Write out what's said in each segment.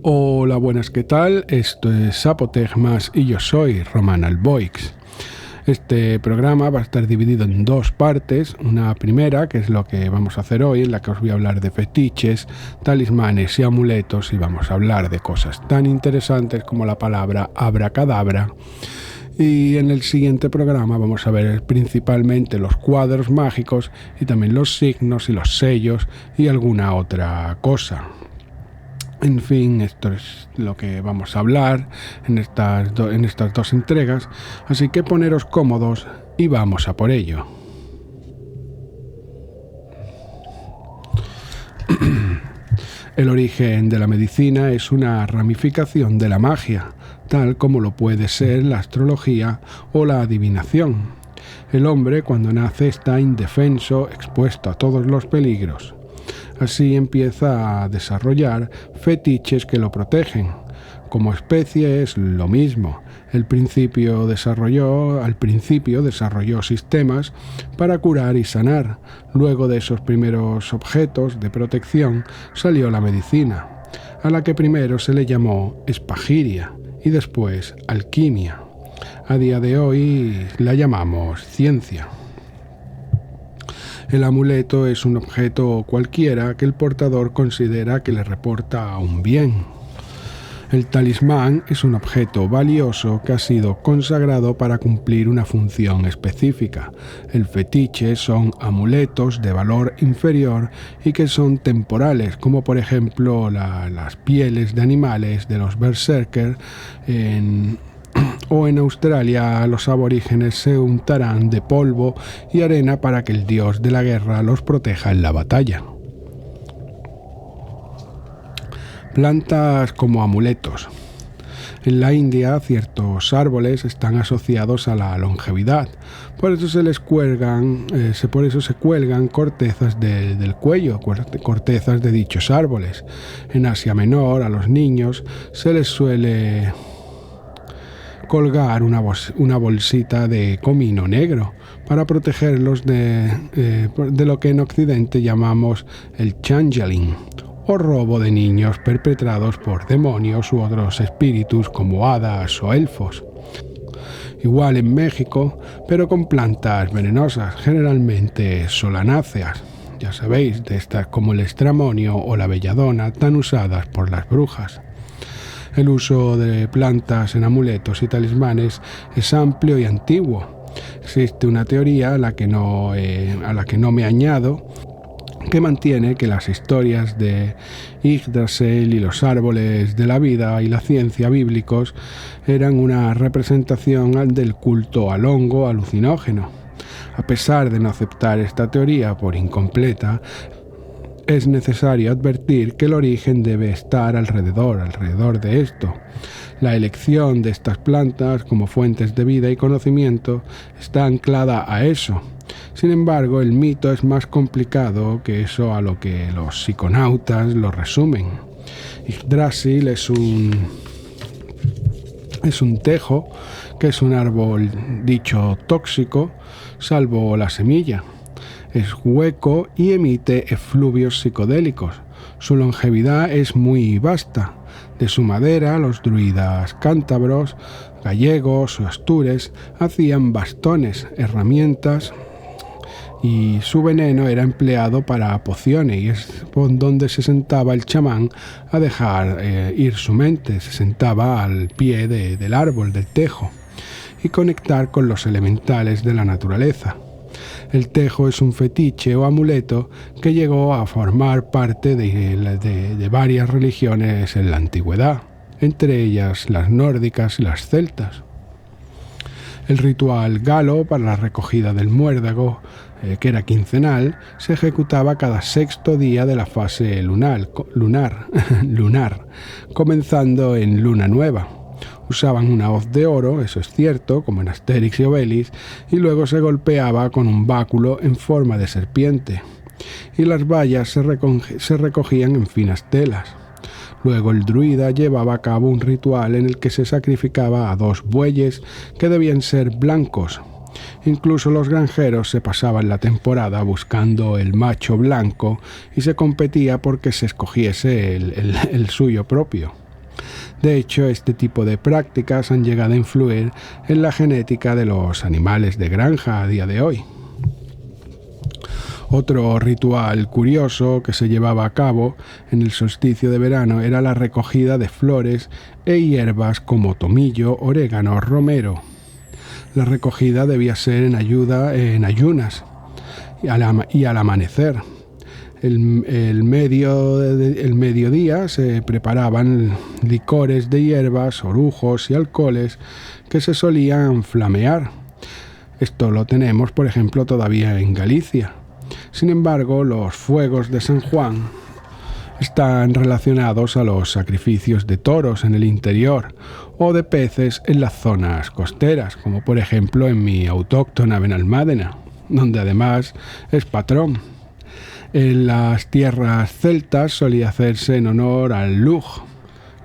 Hola, buenas, ¿qué tal? Esto es Sapotec más y yo soy Roman Alboix. Este programa va a estar dividido en dos partes. Una primera, que es lo que vamos a hacer hoy, en la que os voy a hablar de fetiches, talismanes y amuletos, y vamos a hablar de cosas tan interesantes como la palabra abracadabra. Y en el siguiente programa vamos a ver principalmente los cuadros mágicos y también los signos y los sellos y alguna otra cosa. En fin, esto es lo que vamos a hablar en estas dos entregas, así que poneros cómodos y vamos a por ello. El origen de la medicina es una ramificación de la magia, tal como lo puede ser la astrología o la adivinación. El hombre, cuando nace, está indefenso, expuesto a todos los peligros. Así empieza a desarrollar fetiches que lo protegen. Como especie es lo mismo. Al principio desarrolló sistemas para curar y sanar. Luego de esos primeros objetos de protección salió la medicina, a la que primero se le llamó espagiria y después alquimia. A día de hoy la llamamos ciencia. El amuleto es un objeto cualquiera que el portador considera que le reporta un bien. El talismán es un objeto valioso que ha sido consagrado para cumplir una función específica. El fetiche son amuletos de valor inferior y que son temporales, como por ejemplo las pieles de animales de los berserker. O en Australia los aborígenes se untarán de polvo y arena para que el dios de la guerra los proteja en la batalla. Plantas como amuletos. En la India ciertos árboles están asociados a la longevidad, por eso se cuelgan cortezas del cuello, cortezas de dichos árboles. En Asia Menor a los niños se les suele colgar una bolsita de comino negro para protegerlos de lo que en Occidente llamamos el changeling, o robo de niños perpetrados por demonios u otros espíritus como hadas o elfos. Igual en México, pero con plantas venenosas, generalmente solanáceas, ya sabéis, de estas como el estramonio o la belladona, tan usadas por las brujas. El uso de plantas en amuletos y talismanes es amplio y antiguo. Existe una teoría a la que no me añado, que mantiene que las historias de Yggdrasil y los árboles de la vida y la ciencia bíblicos eran una representación del culto al hongo alucinógeno. A pesar de no aceptar esta teoría por incompleta, es necesario advertir que el origen debe estar alrededor de esto. La elección de estas plantas como fuentes de vida y conocimiento está anclada a eso. Sin embargo, el mito es más complicado que eso, a lo que los psiconautas lo resumen. Yggdrasil es un tejo, que es un árbol dicho tóxico, salvo la semilla. Es hueco y emite efluvios psicodélicos. Su longevidad es muy vasta. De su madera, los druidas cántabros, gallegos o astures hacían bastones, herramientas, y su veneno era empleado para pociones, y es donde se sentaba el chamán a dejar ir su mente. Se sentaba al pie del árbol, del tejo, y conectar con los elementales de la naturaleza. El tejo es un fetiche o amuleto que llegó a formar parte de varias religiones en la antigüedad, entre ellas las nórdicas y las celtas. El ritual galo para la recogida del muérdago, que era quincenal, se ejecutaba cada sexto día de la fase lunar, comenzando en luna nueva. Usaban una hoz de oro, eso es cierto, como en Asterix y Obelix, y luego se golpeaba con un báculo en forma de serpiente, y las bayas se recogían en finas telas. Luego el druida llevaba a cabo un ritual en el que se sacrificaba a 2 bueyes que debían ser blancos. Incluso los granjeros se pasaban la temporada buscando el macho blanco y se competía porque se escogiese el suyo propio. De hecho, este tipo de prácticas han llegado a influir en la genética de los animales de granja a día de hoy. Otro ritual curioso que se llevaba a cabo en el solsticio de verano era la recogida de flores e hierbas como tomillo, orégano, romero. La recogida debía ser en ayunas y al amanecer. El mediodía se preparaban licores de hierbas, orujos y alcoholes que se solían flamear. Esto lo tenemos, por ejemplo, todavía en Galicia. Sin embargo, los fuegos de San Juan están relacionados a los sacrificios de toros en el interior o de peces en las zonas costeras, como por ejemplo en mi autóctona Benalmádena, donde además es patrón. En las tierras celtas solía hacerse en honor al Lugh,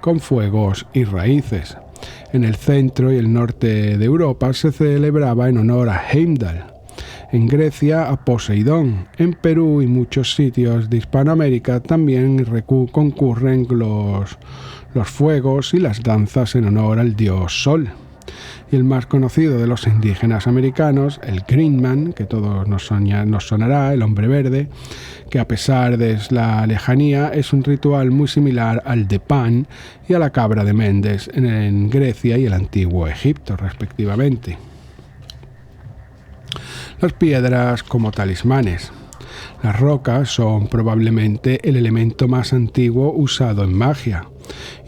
con fuegos y raíces. En el centro y el norte de Europa se celebraba en honor a Heimdall. En Grecia a Poseidón. En Perú y muchos sitios de Hispanoamérica también concurren los fuegos y las danzas en honor al dios Sol. Y el más conocido de los indígenas americanos, el Green Man, que todos nos sonará, el hombre verde, que a pesar de la lejanía es un ritual muy similar al de Pan y a la cabra de Mendes en Grecia y el antiguo Egipto, respectivamente. Las piedras como talismanes. Las rocas son probablemente el elemento más antiguo usado en magia.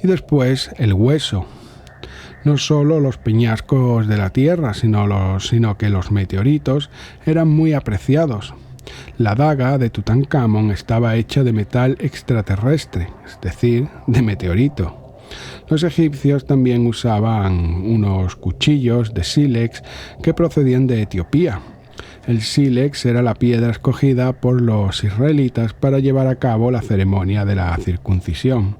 Y después el hueso. No solo los peñascos de la Tierra, sino que los meteoritos eran muy apreciados. La daga de Tutankamón estaba hecha de metal extraterrestre, es decir, de meteorito. Los egipcios también usaban unos cuchillos de sílex que procedían de Etiopía. El sílex era la piedra escogida por los israelitas para llevar a cabo la ceremonia de la circuncisión.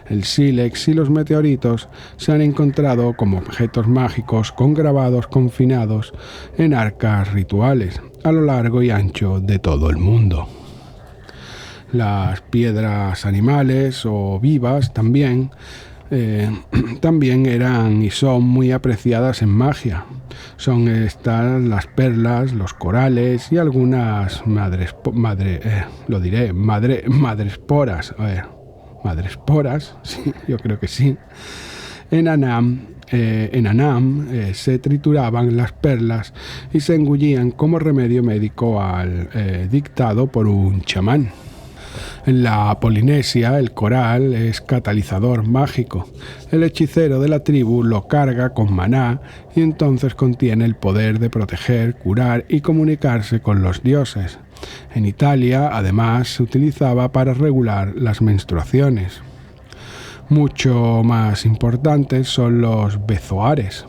El sílex y los meteoritos se han encontrado como objetos mágicos con grabados confinados en arcas rituales a lo largo y ancho de todo el mundo. Las piedras animales o vivas también eran y son muy apreciadas en magia. Son estas las perlas, los corales y algunas madresporas. Madresporas, sí, yo creo que sí. En Anam se trituraban las perlas y se engullían como remedio médico dictado por un chamán. En la Polinesia, el coral es catalizador mágico. El hechicero de la tribu lo carga con maná y entonces contiene el poder de proteger, curar y comunicarse con los dioses. En Italia, además, se utilizaba para regular las menstruaciones. Mucho más importantes son los bezoares,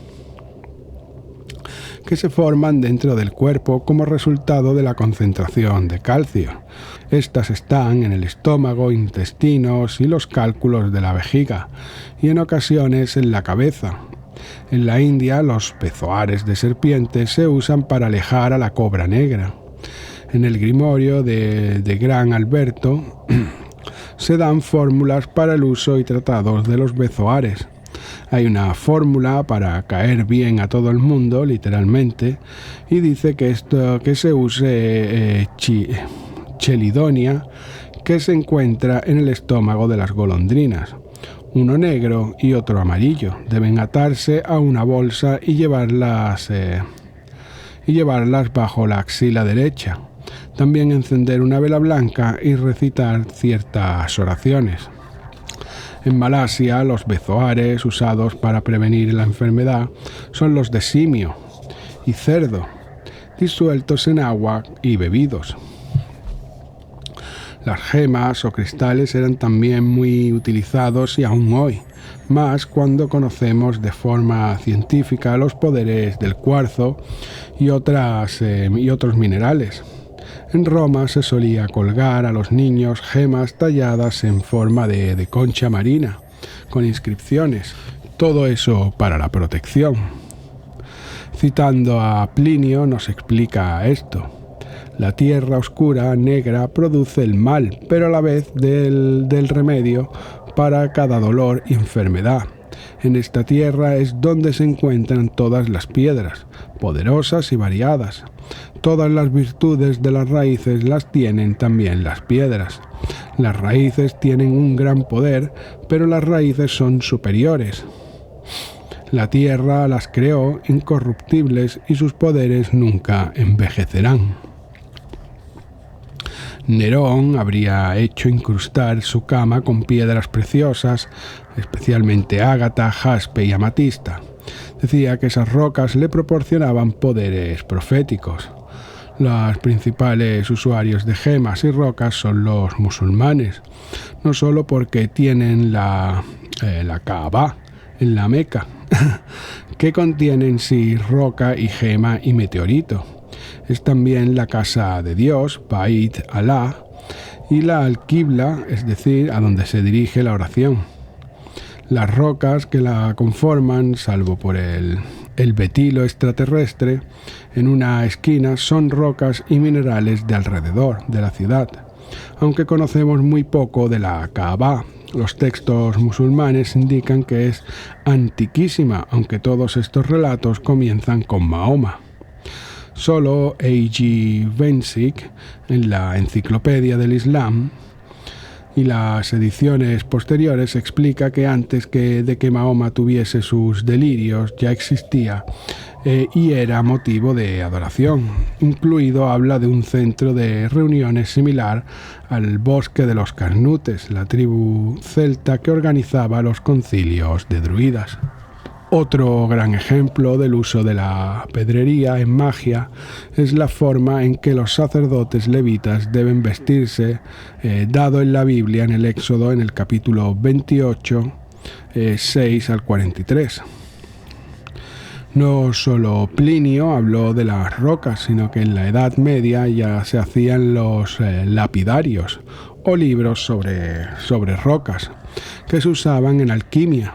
que se forman dentro del cuerpo como resultado de la concentración de calcio. Estas están en el estómago, intestinos y los cálculos de la vejiga, y en ocasiones en la cabeza. En la India, los bezoares de serpiente se usan para alejar a la cobra negra. En el Grimorio de Gran Alberto se dan fórmulas para el uso y tratados de los bezoares. Hay una fórmula para caer bien a todo el mundo, literalmente, y dice que se use chelidonia, que se encuentra en el estómago de las golondrinas. Uno negro y otro amarillo. Deben atarse a una bolsa y llevarlas bajo la axila derecha. También encender una vela blanca y recitar ciertas oraciones. En Malasia, los bezoares usados para prevenir la enfermedad son los de simio y cerdo, disueltos en agua y bebidos. Las gemas o cristales eran también muy utilizados y aún hoy, más cuando conocemos de forma científica los poderes del cuarzo y otros minerales. En Roma se solía colgar a los niños gemas talladas en forma de concha marina, con inscripciones. Todo eso para la protección. Citando a Plinio nos explica esto. La tierra oscura, negra, produce el mal, pero a la vez del remedio para cada dolor y enfermedad. En esta tierra es donde se encuentran todas las piedras, poderosas y variadas. Todas las virtudes de las raíces las tienen también las piedras. Las raíces tienen un gran poder, pero las raíces son superiores. La tierra las creó incorruptibles y sus poderes nunca envejecerán. Nerón habría hecho incrustar su cama con piedras preciosas, especialmente ágata, jaspe y amatista. Decía que esas rocas le proporcionaban poderes proféticos. Los principales usuarios de gemas y rocas son los musulmanes, no solo porque tienen la Kaaba en la Meca, que contiene en sí roca y gema y meteorito. Es también la casa de Dios, Bait Alá, y la Al-Qibla, es decir, a donde se dirige la oración. Las rocas que la conforman, salvo por el betilo extraterrestre, en una esquina son rocas y minerales de alrededor de la ciudad. Aunque conocemos muy poco de la Kaaba, los textos musulmanes indican que es antiquísima, aunque todos estos relatos comienzan con Mahoma. Solo A.G. Bensic, en la Enciclopedia del Islam, y las ediciones posteriores explica que antes de que Mahoma tuviese sus delirios ya existía y era motivo de adoración. Incluido habla de un centro de reuniones similar al Bosque de los Carnutes, la tribu celta que organizaba los concilios de druidas. Otro gran ejemplo del uso de la pedrería en magia es la forma en que los sacerdotes levitas deben vestirse, dado en la Biblia en el Éxodo en el capítulo 28, 6 al 43. No solo Plinio habló de las rocas, sino que en la Edad Media ya se hacían los lapidarios o libros sobre rocas que se usaban en alquimia.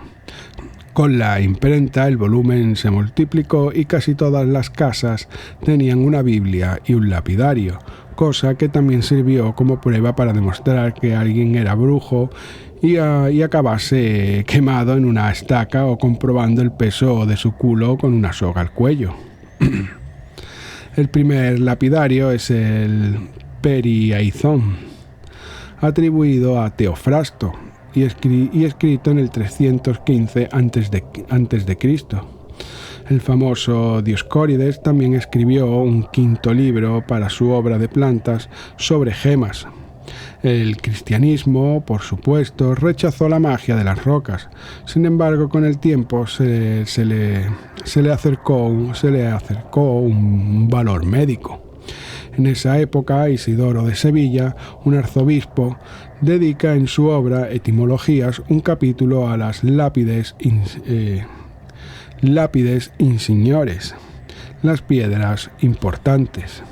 Con la imprenta el volumen se multiplicó y casi todas las casas tenían una Biblia y un lapidario, cosa que también sirvió como prueba para demostrar que alguien era brujo y acabase quemado en una estaca o comprobando el peso de su culo con una soga al cuello. El primer lapidario es el Periaizón, atribuido a Teofrasto, y escrito en el 315 a.C. El famoso Dioscórides también escribió un quinto libro para su obra de plantas sobre gemas. El cristianismo, por supuesto, rechazó la magia de las rocas. Sin embargo, con el tiempo se le acercó un valor médico. En esa época, Isidoro de Sevilla, un arzobispo, dedica en su obra Etimologías un capítulo a las lápides insignores, las piedras importantes.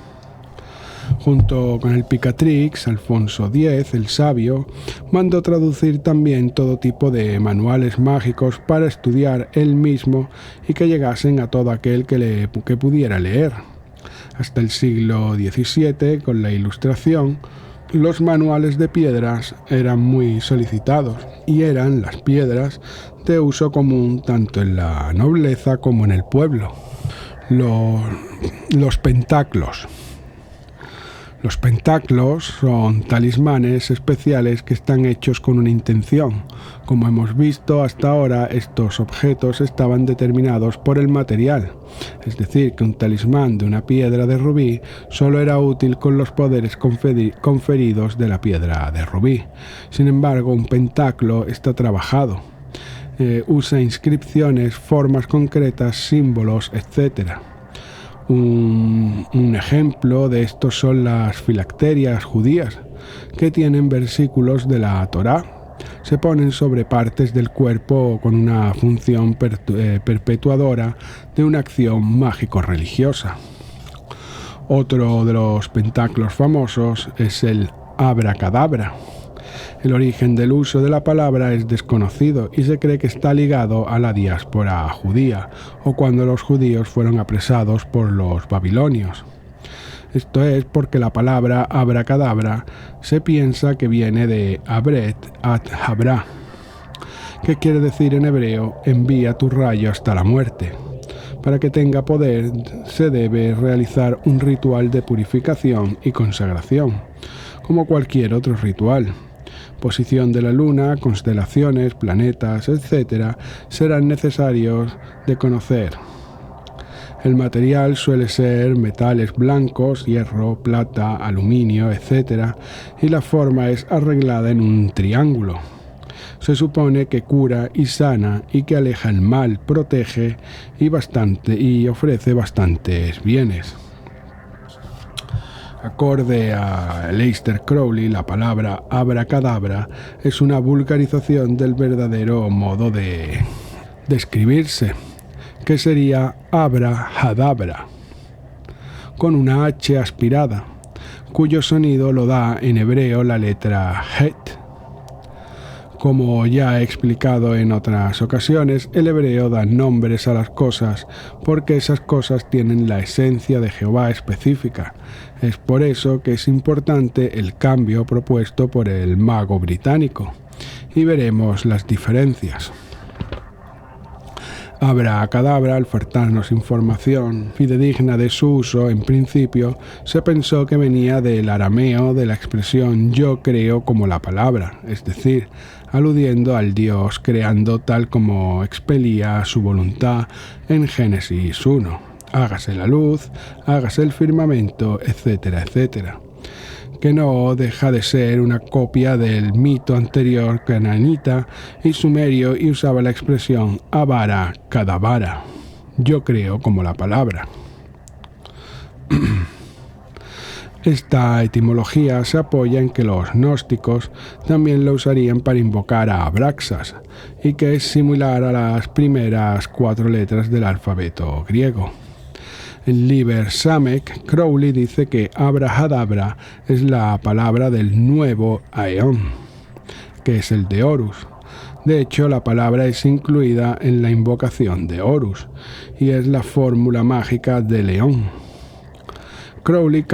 Junto con el Picatrix, Alfonso X, el Sabio, mandó traducir también todo tipo de manuales mágicos para estudiar él mismo y que llegasen a todo aquel que pudiera leer. Hasta el siglo XVII, con la Ilustración, los manuales de piedras eran muy solicitados y eran las piedras de uso común tanto en la nobleza como en el pueblo. Los pentaclos. Los pentaclos son talismanes especiales que están hechos con una intención. Como hemos visto hasta ahora, estos objetos estaban determinados por el material. Es decir, que un talismán de una piedra de rubí solo era útil con los poderes conferidos de la piedra de rubí. Sin embargo, un pentáculo está trabajado. Usa inscripciones, formas concretas, símbolos, etc. Un ejemplo de esto son las filacterias judías, que tienen versículos de la Torá. Se ponen sobre partes del cuerpo con una función perpetuadora de una acción mágico-religiosa. Otro de los pentáculos famosos es el abracadabra. El origen del uso de la palabra es desconocido y se cree que está ligado a la diáspora judía o cuando los judíos fueron apresados por los babilonios. Esto es porque la palabra abracadabra se piensa que viene de abret ad habra, que quiere decir en hebreo envía tu rayo hasta la muerte. Para que tenga poder se debe realizar un ritual de purificación y consagración, como cualquier otro ritual. Posición de la luna, constelaciones, planetas, etc. serán necesarios de conocer. El material suele ser metales blancos, hierro, plata, aluminio, etc. y la forma es arreglada en un triángulo. Se supone que cura y sana y que aleja el mal, protege y ofrece bastantes bienes. Acorde a Aleister Crowley, la palabra abracadabra es una vulgarización del verdadero modo de escribirse, que sería abrahadabra, con una H aspirada, cuyo sonido lo da en hebreo la letra Het. Como ya he explicado en otras ocasiones, el hebreo da nombres a las cosas porque esas cosas tienen la esencia de Jehová específica. Es por eso que es importante el cambio propuesto por el mago británico. Y veremos las diferencias. Abracadabra, al faltarnos información fidedigna de su uso, en principio se pensó que venía del arameo de la expresión yo creo como la palabra, es decir, aludiendo al Dios creando tal como expelía su voluntad en Génesis 1. Hágase la luz, hágase el firmamento, etcétera, etcétera. Que no deja de ser una copia del mito anterior cananita y sumerio y usaba la expresión avara kadavara, yo creo como la palabra. Esta etimología se apoya en que los gnósticos también lo usarían para invocar a Abraxas y que es similar a las primeras 4 letras del alfabeto griego. En Liber Samek, Crowley dice que abrahadabra es la palabra del nuevo Aeón, que es el de Horus. De hecho, la palabra es incluida en la invocación de Horus y es la fórmula mágica de León. Crowley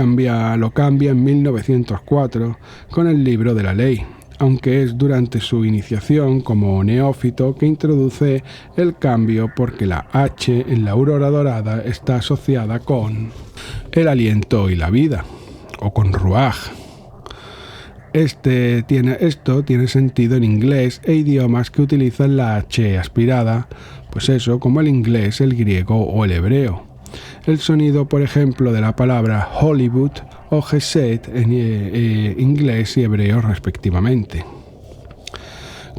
lo cambia en 1904 con el Libro de la Ley, aunque es durante su iniciación como neófito que introduce el cambio porque la H en la aurora dorada está asociada con el aliento y la vida, o con ruaj. Esto tiene sentido en inglés e idiomas que utilizan la H aspirada, pues eso, como el inglés, el griego o el hebreo. El sonido, por ejemplo, de la palabra Hollywood o Gesed en inglés y hebreo respectivamente.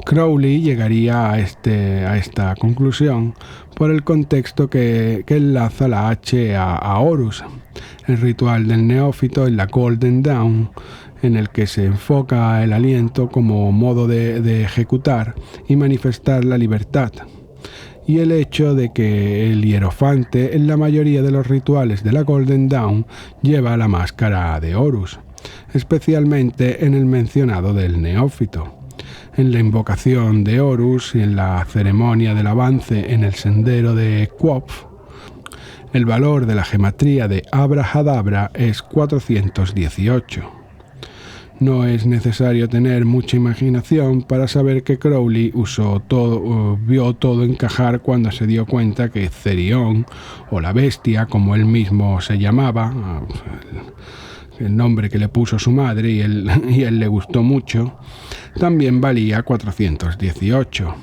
Crowley llegaría a esta conclusión por el contexto que enlaza la H a Horus, el ritual del neófito en la Golden Dawn, en el que se enfoca el aliento como modo de ejecutar y manifestar la libertad, y el hecho de que el hierofante en la mayoría de los rituales de la Golden Dawn lleva la máscara de Horus, especialmente en el mencionado del neófito. En la invocación de Horus y en la ceremonia del avance en el sendero de Qoph, el valor de la gematría de abrahadabra es 418. No es necesario tener mucha imaginación para saber que Crowley vio todo encajar cuando se dio cuenta que Cerión, o la bestia, como él mismo se llamaba, el nombre que le puso su madre y él le gustó mucho, también valía 418.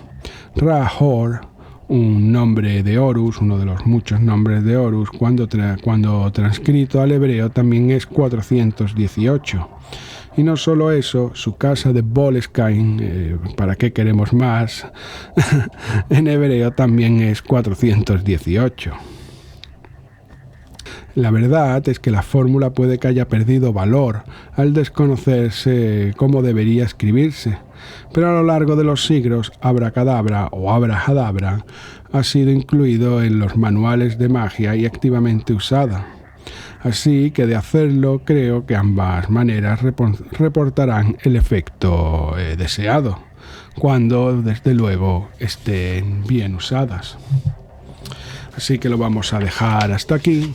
Ra-Hor, un nombre de Horus, uno de los muchos nombres de Horus, cuando transcrito al hebreo también es 418. Y no solo eso, su casa de Boleskine, ¿para qué queremos más? En hebreo también es 418. La verdad es que la fórmula puede que haya perdido valor al desconocerse cómo debería escribirse, pero a lo largo de los siglos, abracadabra o abrahadabra ha sido incluido en los manuales de magia y activamente usada. Así que de hacerlo, creo que ambas maneras reportarán el efecto deseado, cuando desde luego estén bien usadas. Así que lo vamos a dejar hasta aquí.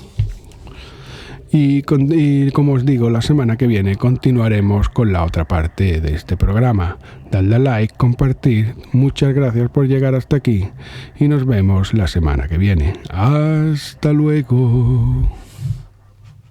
Y como os digo, la semana que viene continuaremos con la otra parte de este programa. Dadle a like, compartir. Muchas gracias por llegar hasta aquí y nos vemos la semana que viene. Hasta luego.